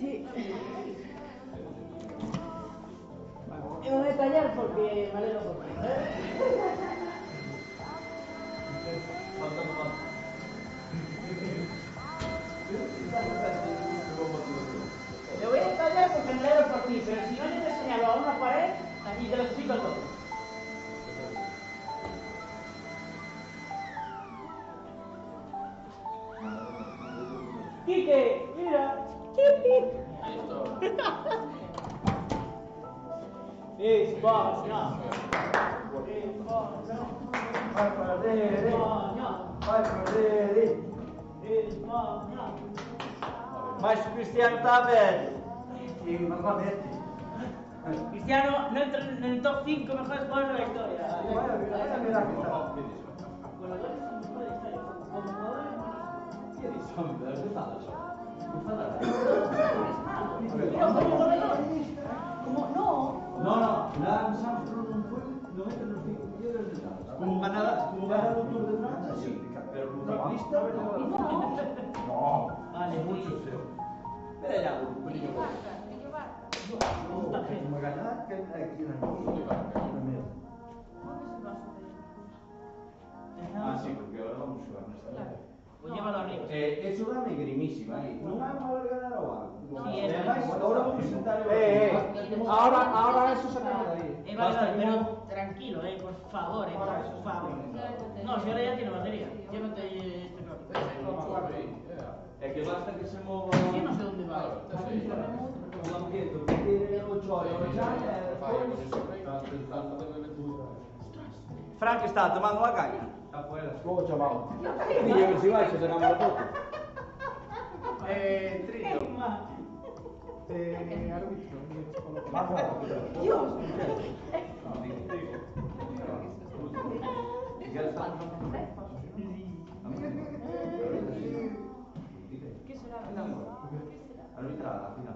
Sí. Y me voy a callar porque me alegro por ti. Me voy a callar porque me alegro por ti, pero si no, yo te señalo a una pared y te lo explico todo. Quique, mira. España. Vai Praderi. Vai Praderi. España. Mais Cristiano está velho. E normalmente. Cristiano no entra en el top 5 mejores jugadores de la historia. Vai a mirar que está. Goleadores son mejores de la historia. Como jugadores más. Che dici? Como no. No, lá no Santos não foi, não entra nos 5 milhões de dados. Como ganhar o Tour de Francia, sí, pero como ciclista, no. Vale, mucho seu. Pero ya, un pelillo. Como ganar, que aquí no me. Ah, sí, porque ahora vamos a jugar nesta liga. Pues llévalo arriba. Eso dame grimísima aí. Non vamos a ganar o algo. Sí, Ahora vamos a sentar Ahora eso se acaba de ir. Vale, pero tranquilo, por favor, por favor. No, si ahora ya tiene batería. Llévate este cable. É que basta que se mova. Yo no sé dónde va. Un banquetto, che tiene lo gioia, lo Frank está tomando la caña. afuera. Luego chamamos. Y yo si vais, se sacamos la foto. Trillo. Árbitro. Dios. Ya está. ¿Qué será? Arbitrada, al final.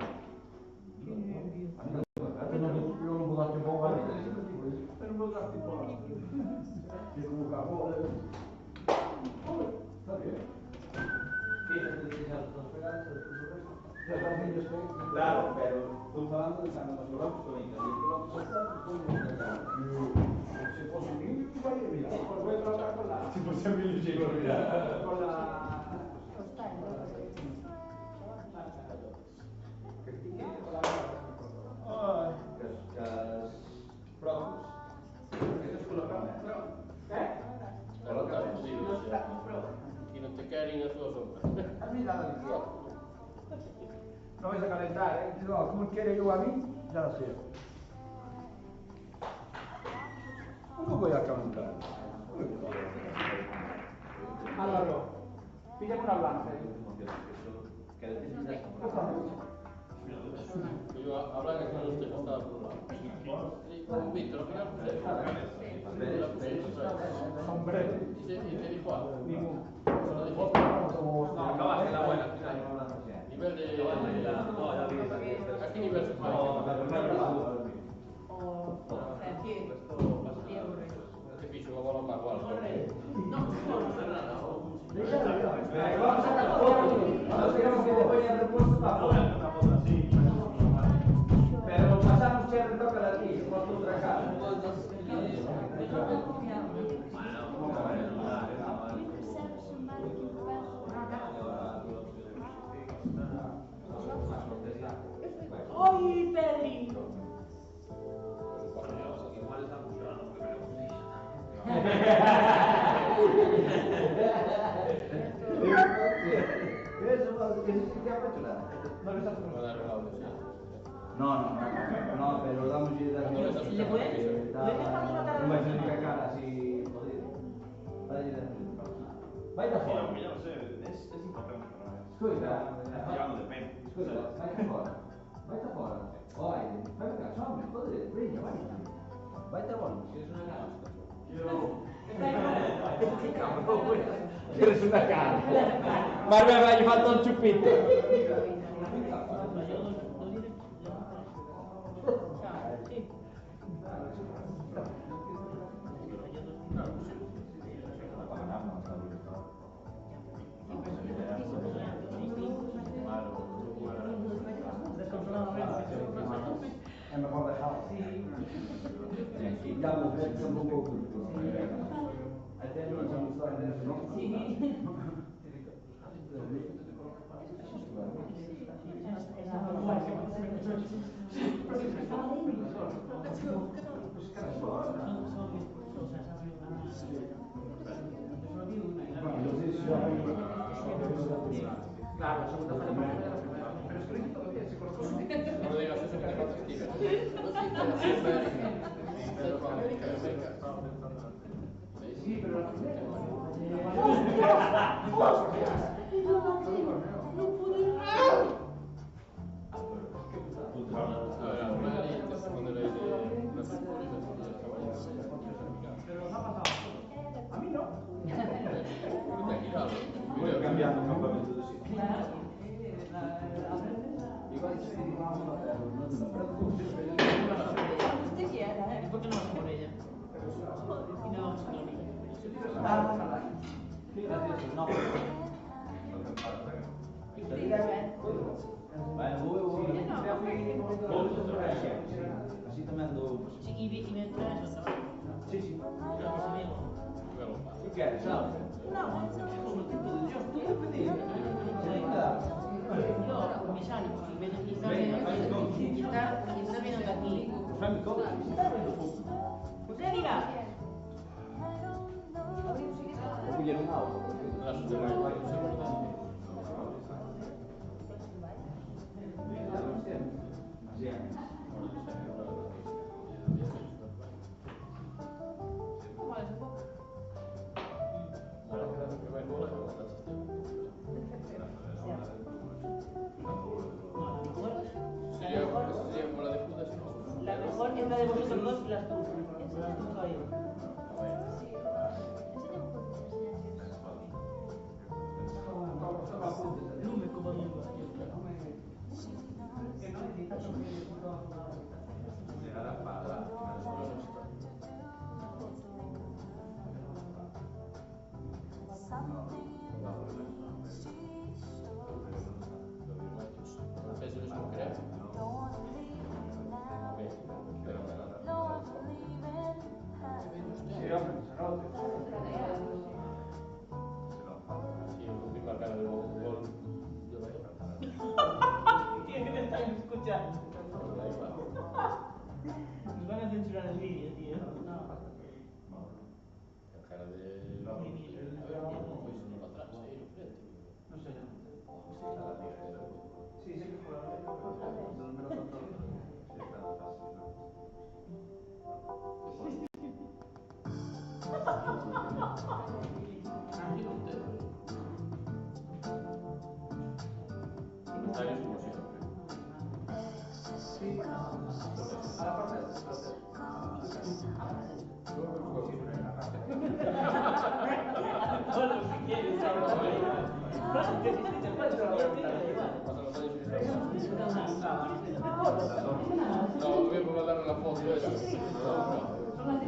Yo non vou darte boa. Pero non dá tipo a... Que como cagou. Está bien. Claro, pero estoy hablando de San Mateo, que 20 kilómetros Se fosse mil, vai mirar. Pues voy a trabajar con la... Si fosse 1000 llego a mirar. Con la... Cas propos. Esto es con la cama. Y no te queden a tua sombra. A mí nada de eso. No vais a calentar, ¿eh? No, como quiere yo a mí, ya lo sé. ¿Cómo voy a calentar? Álvaro, píllame una blanca. Yo hablaba que no usted estaba por un lado. Un Víctor, Sombrero. y te dijo algo. Ninguno. Solo dijo No, acabaste la buena. nivel de... ¿A qué nivel se puede? Te piso una bola más guapa. Vamos a sacar fotos. Nos queremos que te vaya a repuesto para poner una foto así. Pero pasamos que retoca la tía, por otra cara. ¡Ay, Pedri! Igual está funcionando porque me lo No, pero damos ideas. ¿Le puedes dejar una cara? No vais a tener cara así jodido. Vai da fora. Io non so, è importante però. Scusa, Stiamo dipende. scusa, vai da fora. Vai da fora. Vai da fora, joder, brilla, vai. Vai da fora. Quieres una cara? Quieres una cara. Marve vai fatto un ciuppito. Es mejor dejarlo. Ya lo ves un poco. Claro, la segunda falla para la primera. Pero es que lo hice todo bien, se cortó. No lo digas eso que te falta Sí, pero la primera. Pero nos ha pasado. A mí no. Voy cambiando el campamento de sitio. ¿Y por qué no vas por ella? Y no vamos a la orilla. Gracias, no. Bueno, así también do. Sí, y me traes otra vez. Sí, sí. Gracias, amigo. ¿Qué quieres? ¿Sabes? No, como tipo de Dios, tú ya pedí. Yo, con mis ánimos, y ven aquí, está viendo aquí. Fai-me cola. Usted dirá. Vou colher um álcool. La mejor es la de vosotros dos y las tuyas. Las tuyas ahí. Lume como lume. Tiene que estar escuchando. Nos van a censurar el vídeo, tío. No. La cara de... No sé. Sí, sé que fue la No, voy a mandar la foto esa. Non ti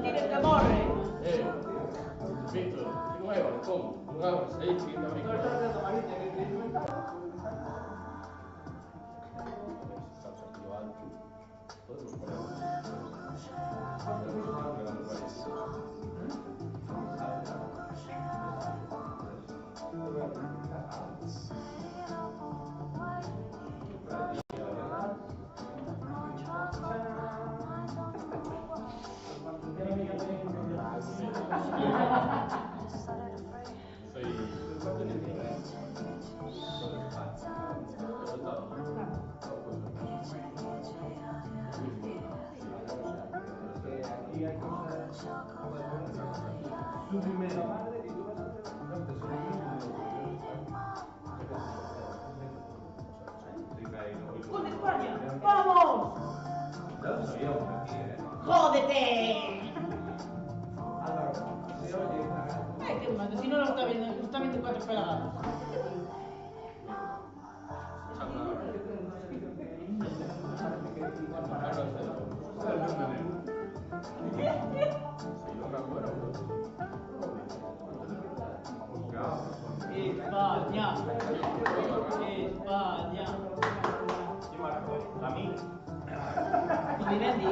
tires que morre. Víctor, si no hay ¿cómo? Jugamos ahí, que Tu primera madre y tú vas a hacer ¡Con España! ¡Vamos! ¡Jódete! Ay, qué malo, si no lo está viendo cuatro pelagadas. España. España. Chi marcò? La mia. Vivendi?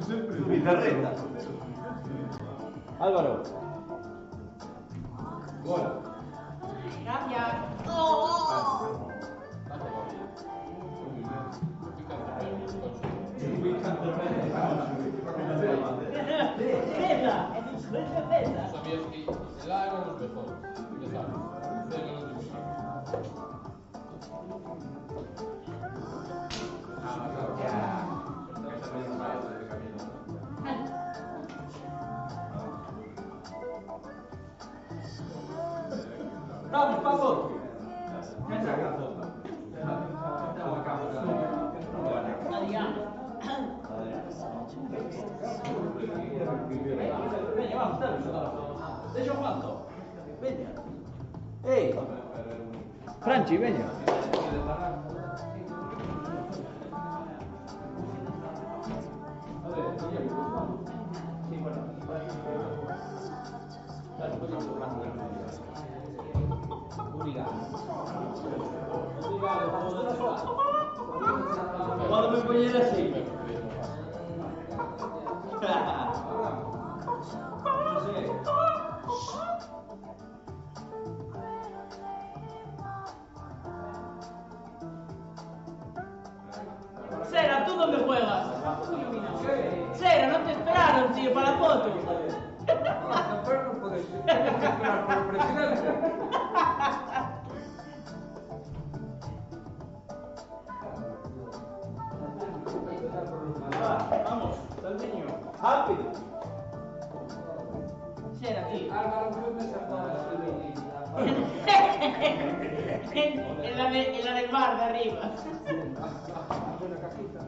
Su Pizarretta. Álvaro. Cambia. Bella. Bella, bella. Sabías que el A era los mejores, ya sabes. C era los difíciles. Vamos, Paco. Adriano. Venga, vamos, dale. Deixa quanto? Venga. Ehi. Franci, venga. Quando mi puoi dire sì? Sera, ¿tú dónde juegas? Sera, no te esperaron, tío, para la foto. Pero no puedes esperar por el presidente. Vamos, dal niño. Rápido. Sera, tío. Álvaro Cruz me sacó En la del bar de arriba. una cajita.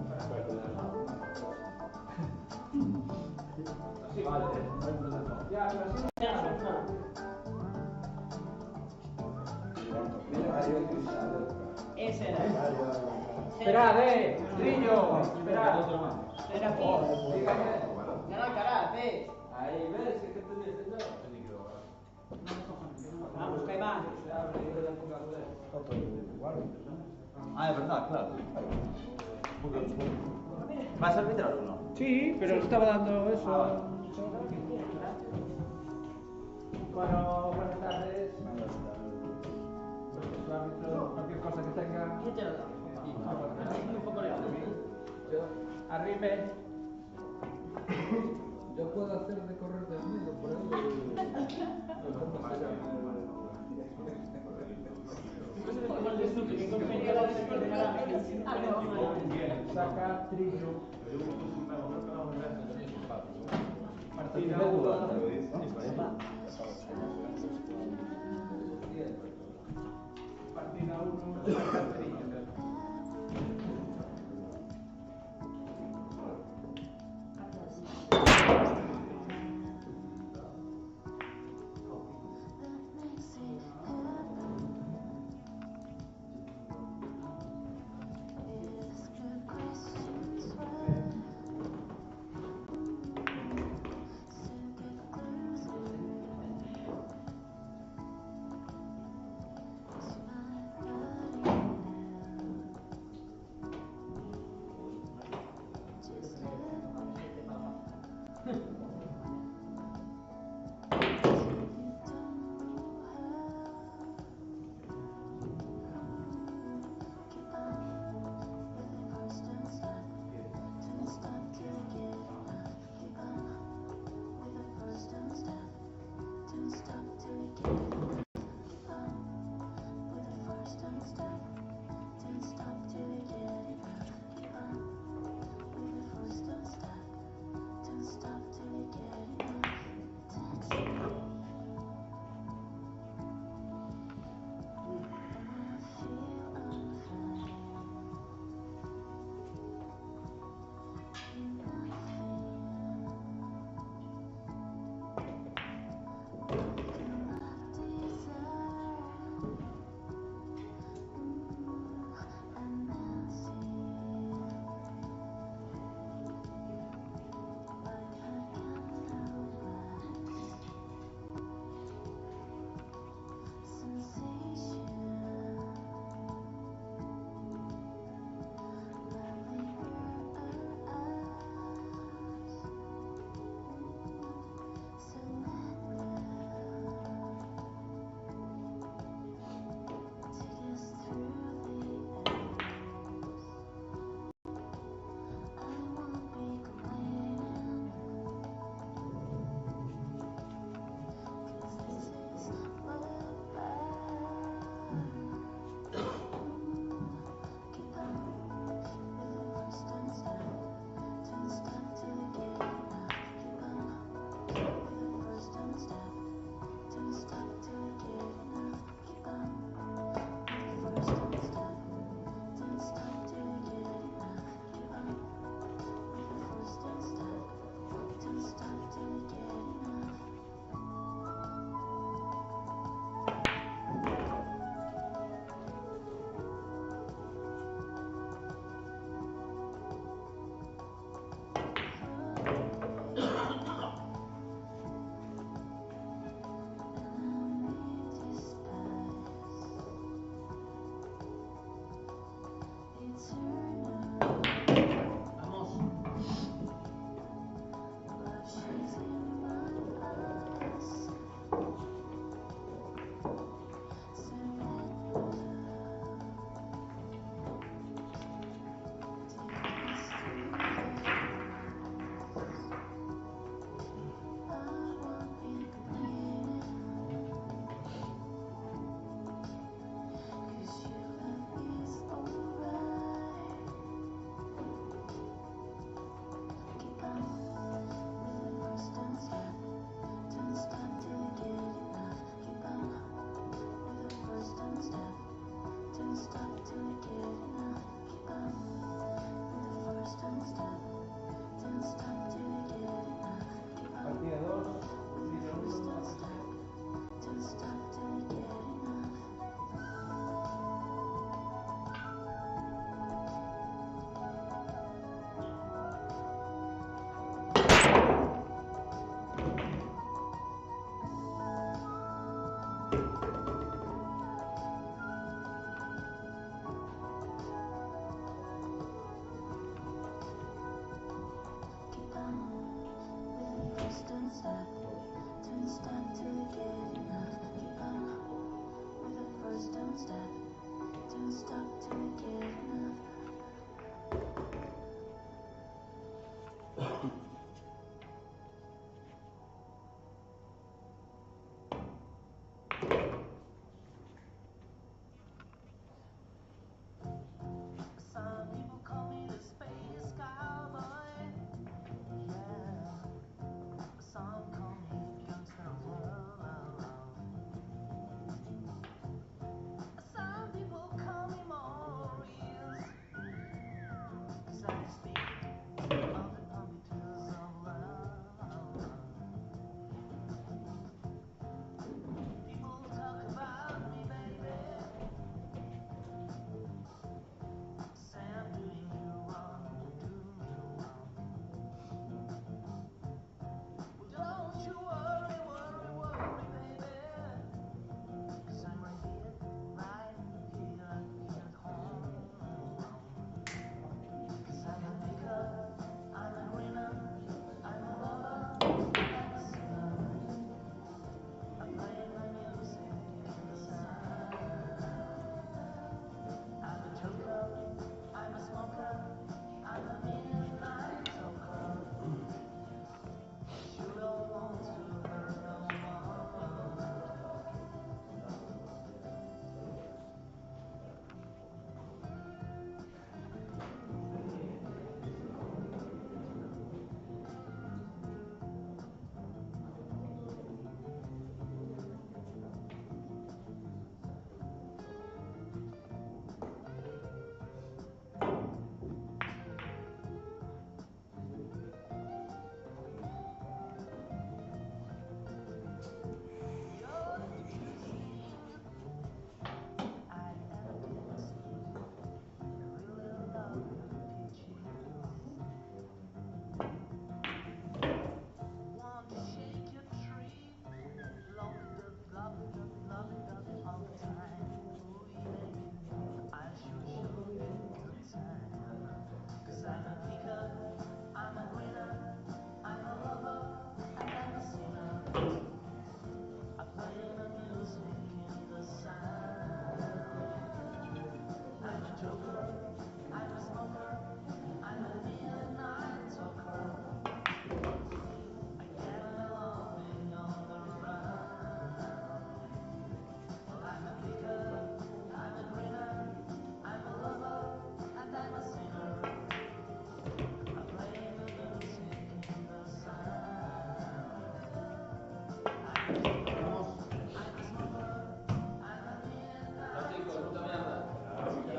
Sì, vale. Ya, pero sí. Sera. Esperad, Trillo, esperad. Sera, aquí. Canal Karate. Ahí ves, ¿qué te dice yo? Vamos, que va. Ah, es verdad, claro. ¿Vas a arbitrar o no? Sí, pero estaba dando eso. Bueno, buenas tardes. Su árbitro, cualquier cosa que tenga. ¿Quién te lo da? Un poco lejos. Arrime. Yo puedo hacer de correr desnudo por ahí. Como el de Suki, que confería la de Karate. Ah, no. Saca Trillo. Partida Partida 1, saca Trillo.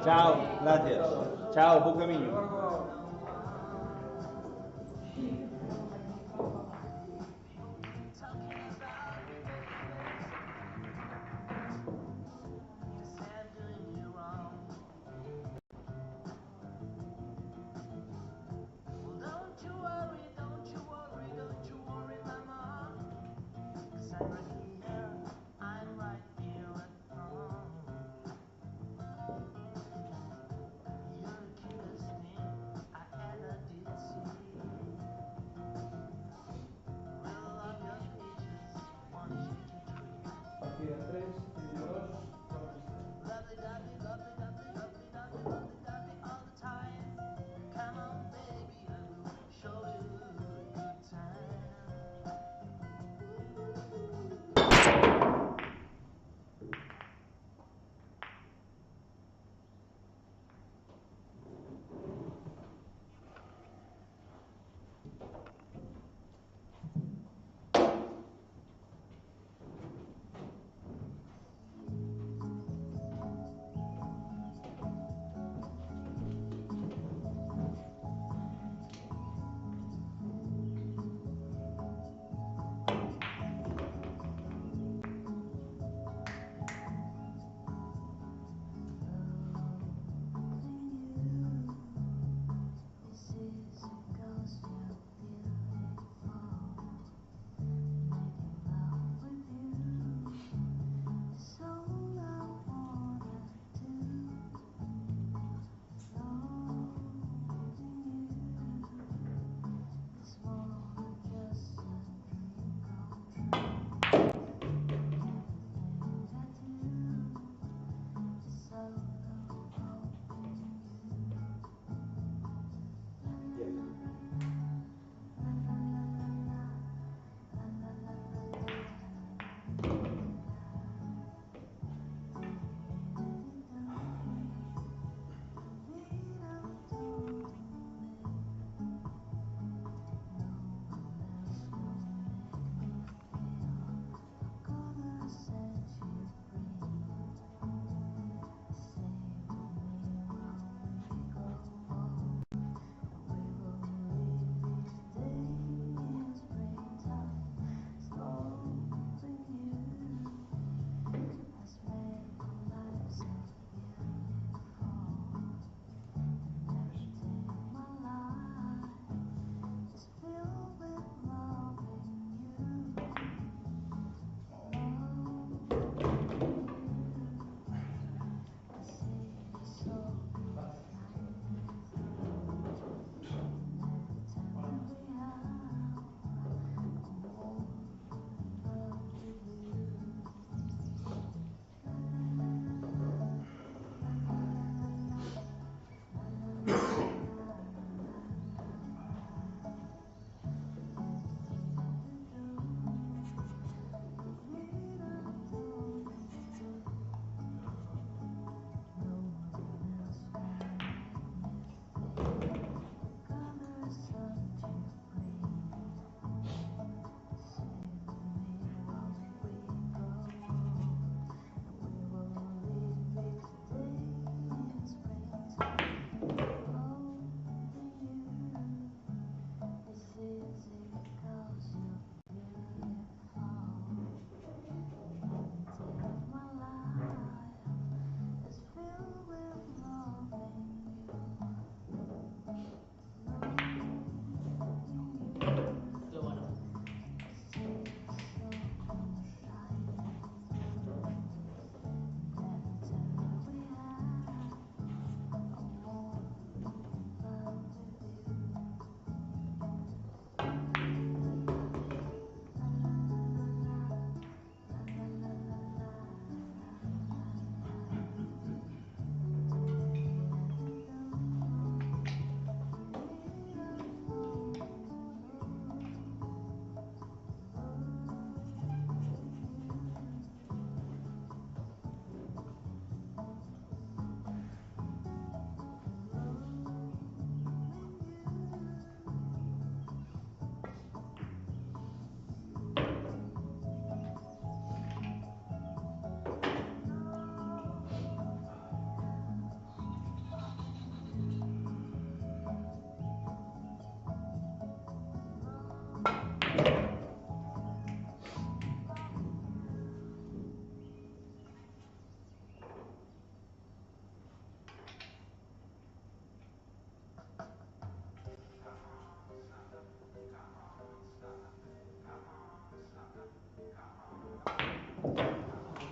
Ciao, gracias. Ciao, buon cammino.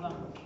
Vamos.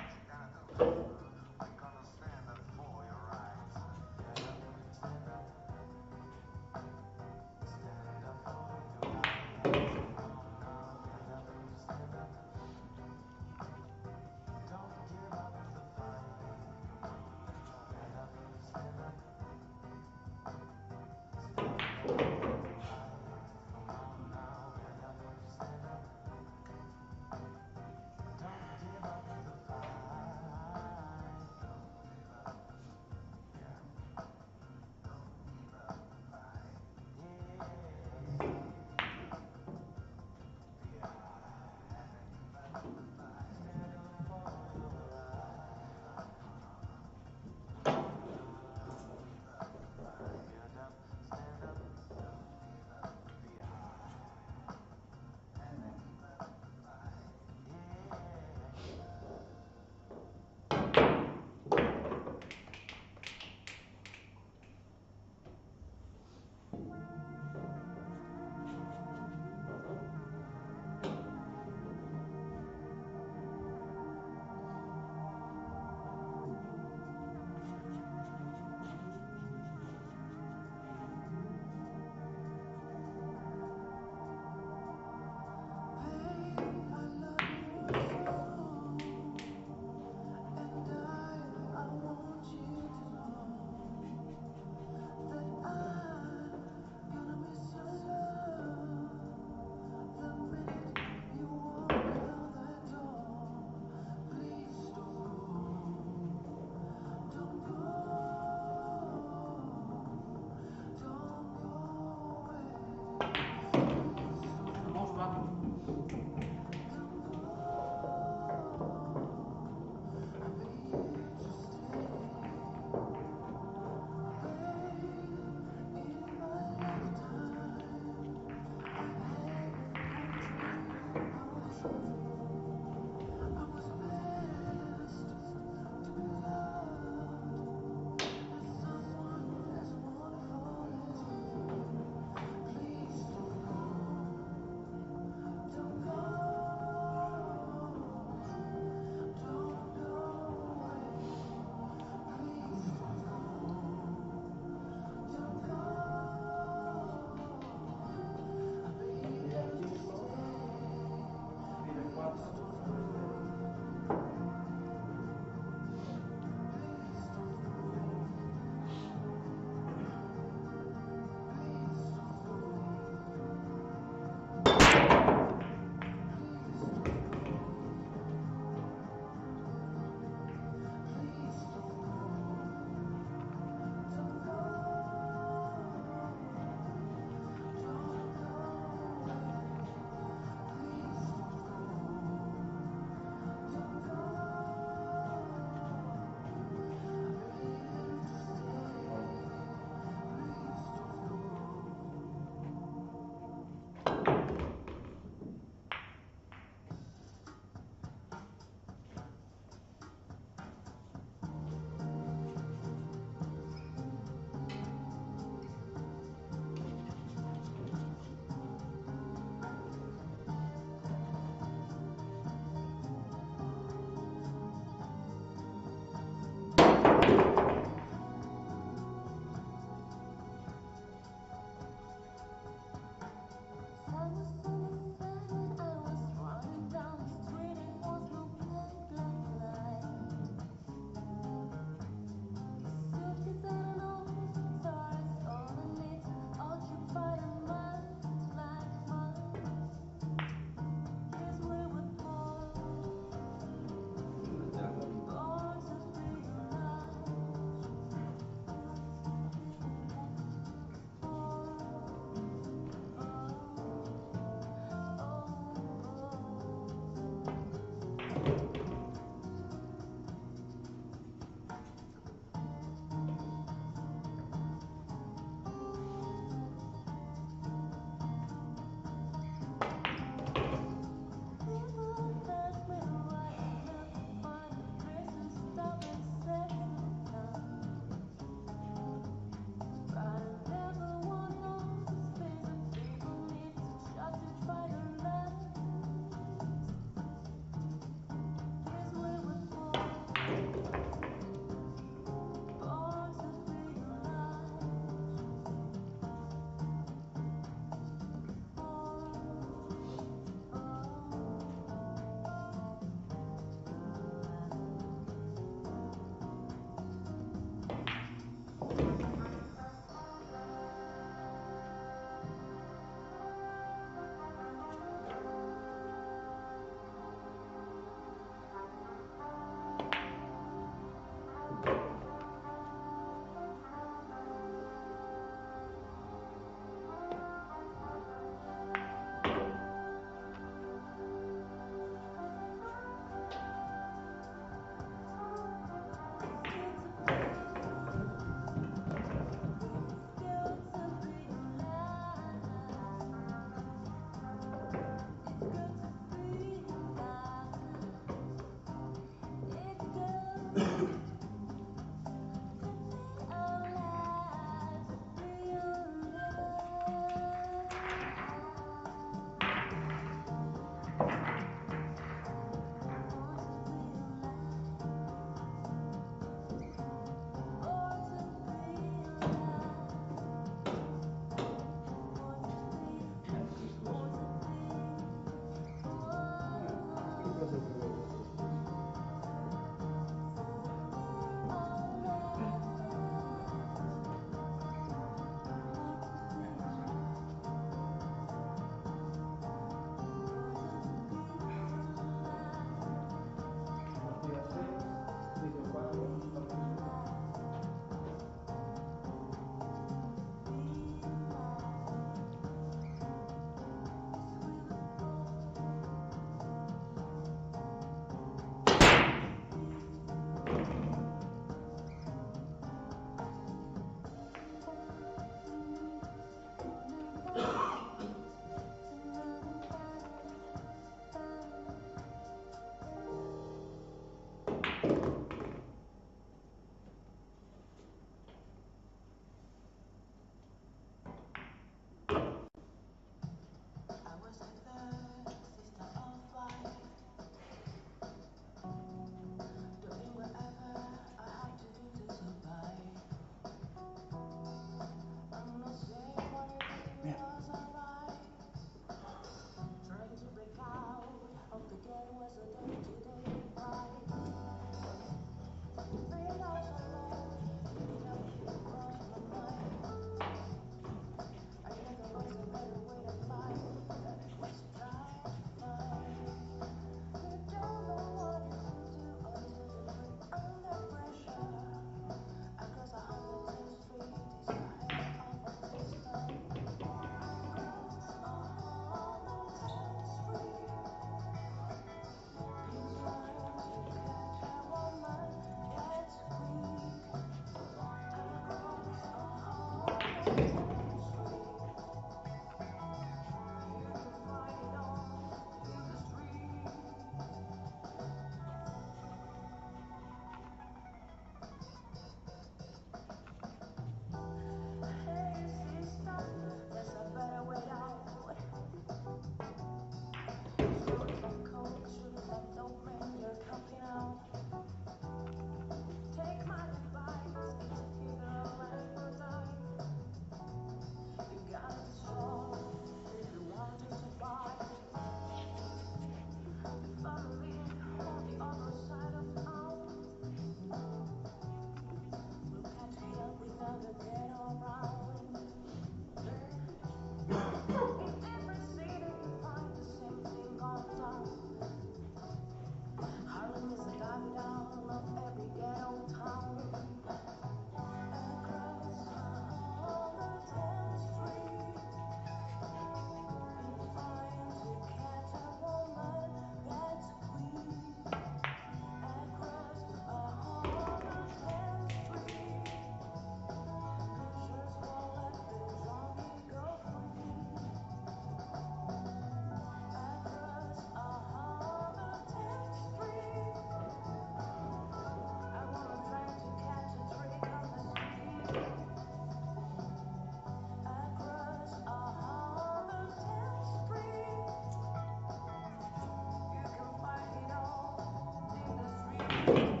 Vamos.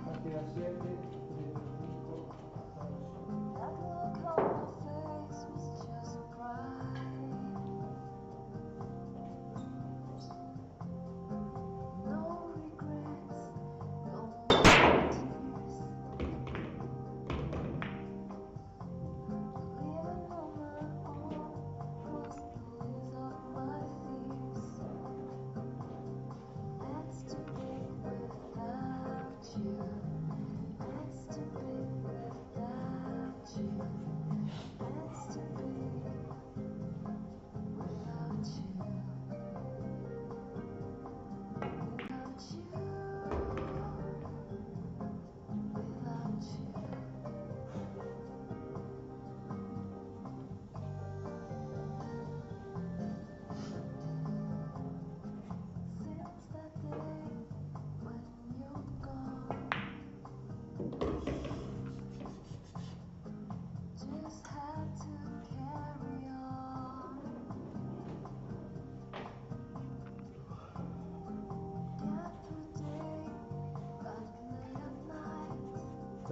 Partida 7, 35,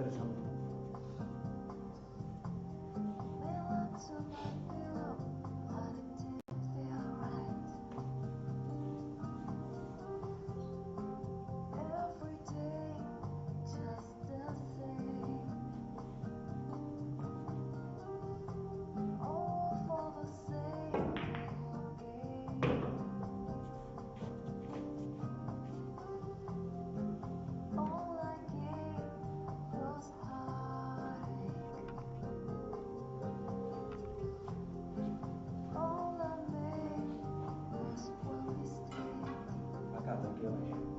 Interesante. Acá tranquilamente.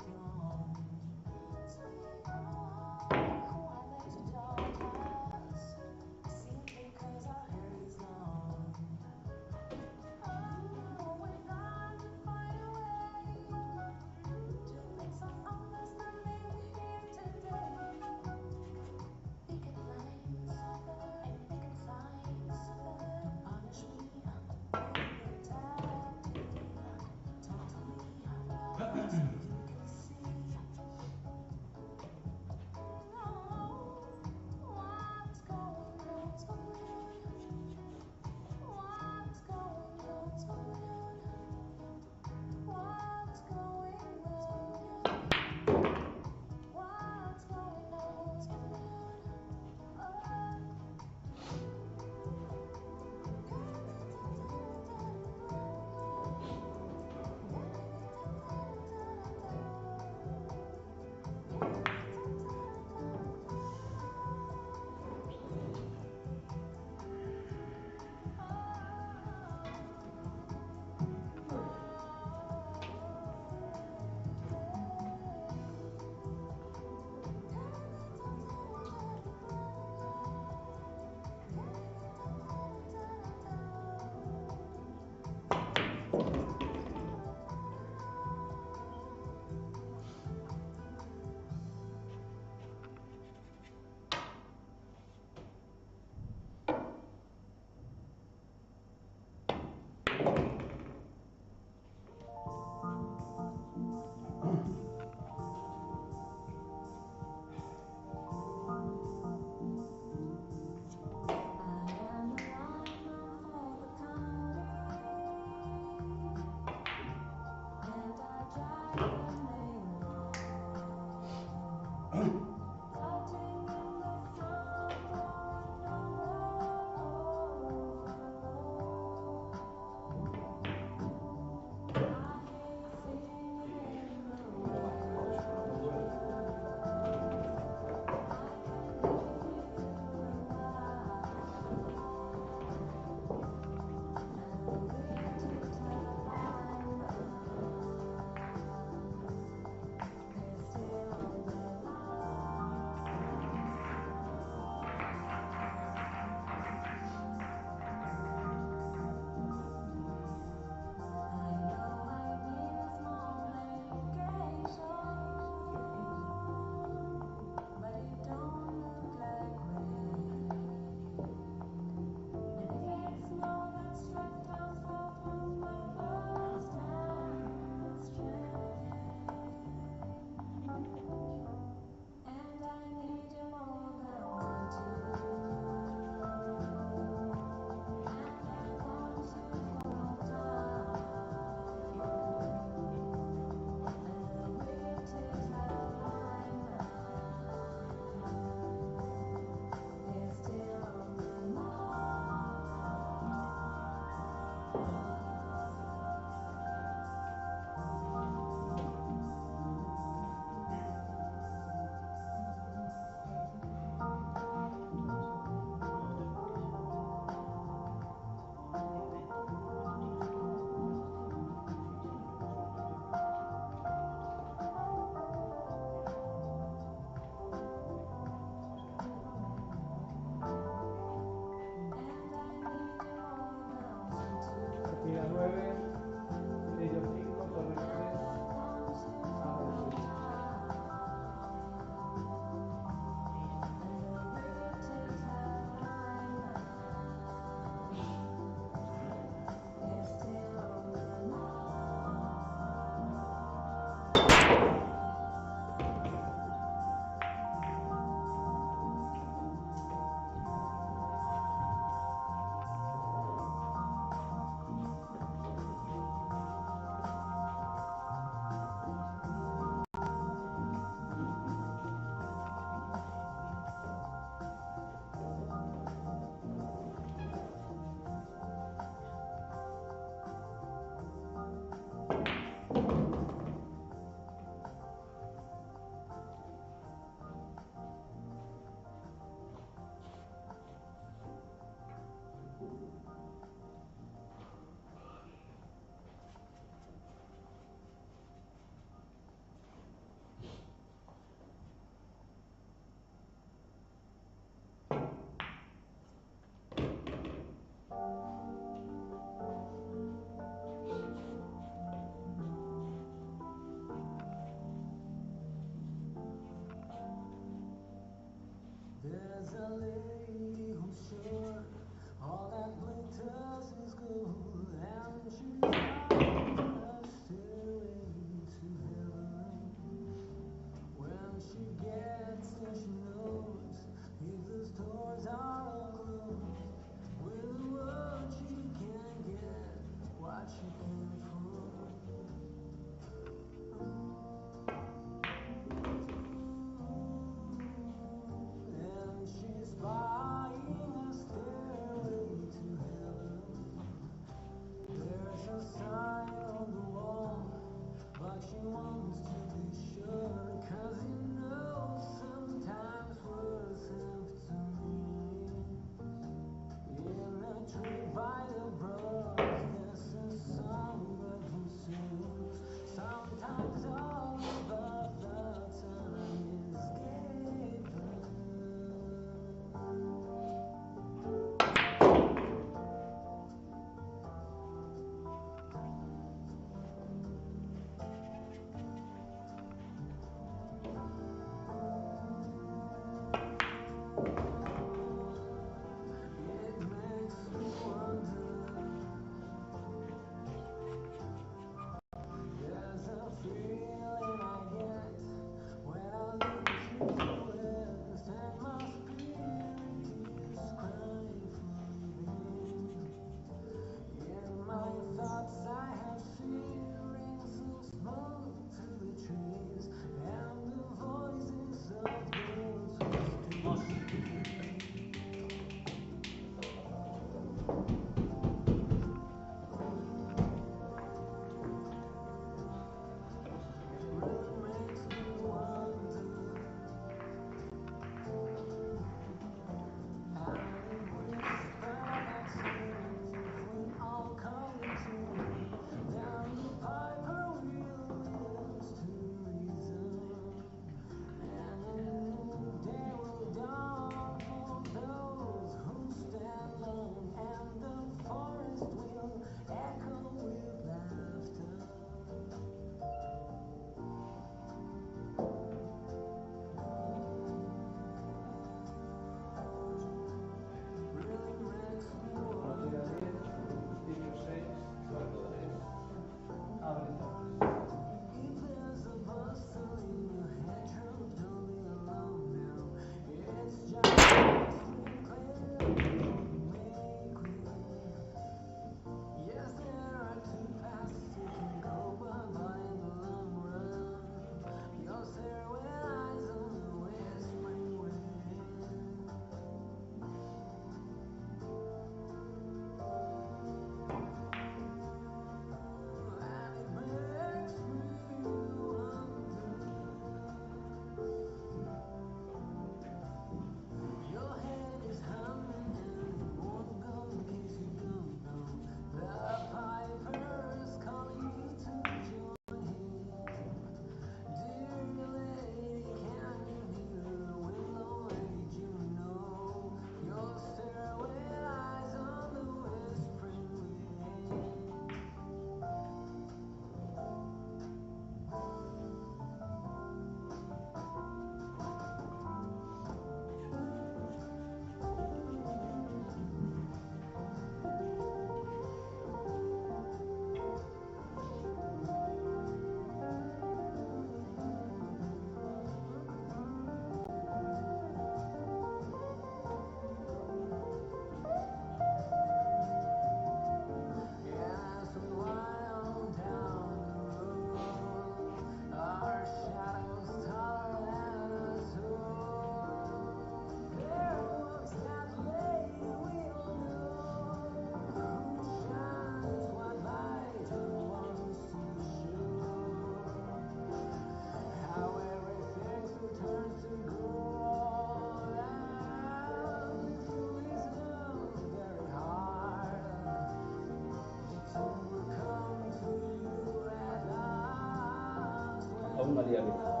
Aún María Virgen.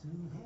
To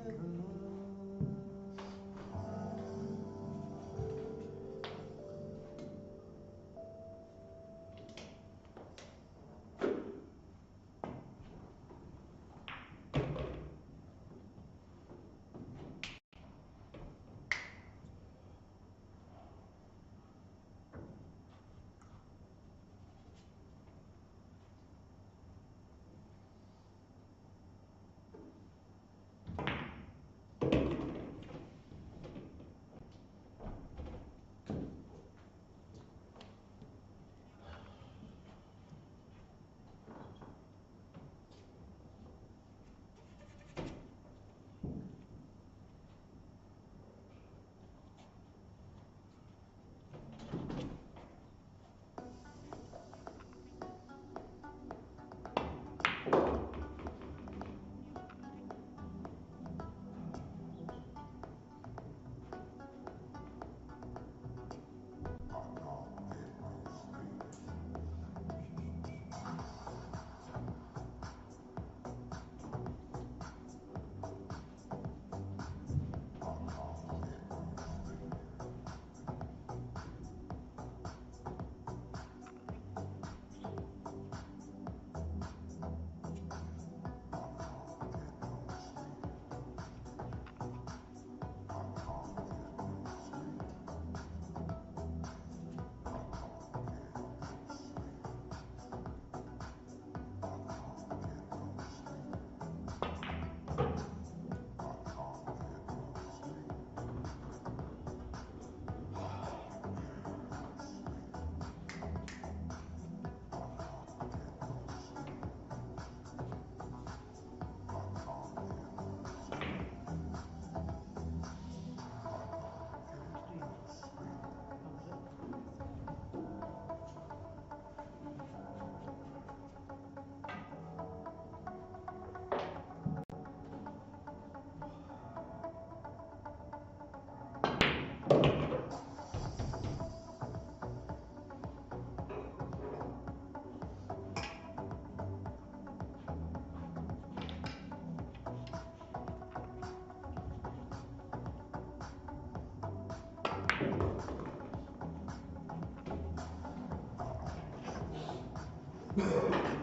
Gracias.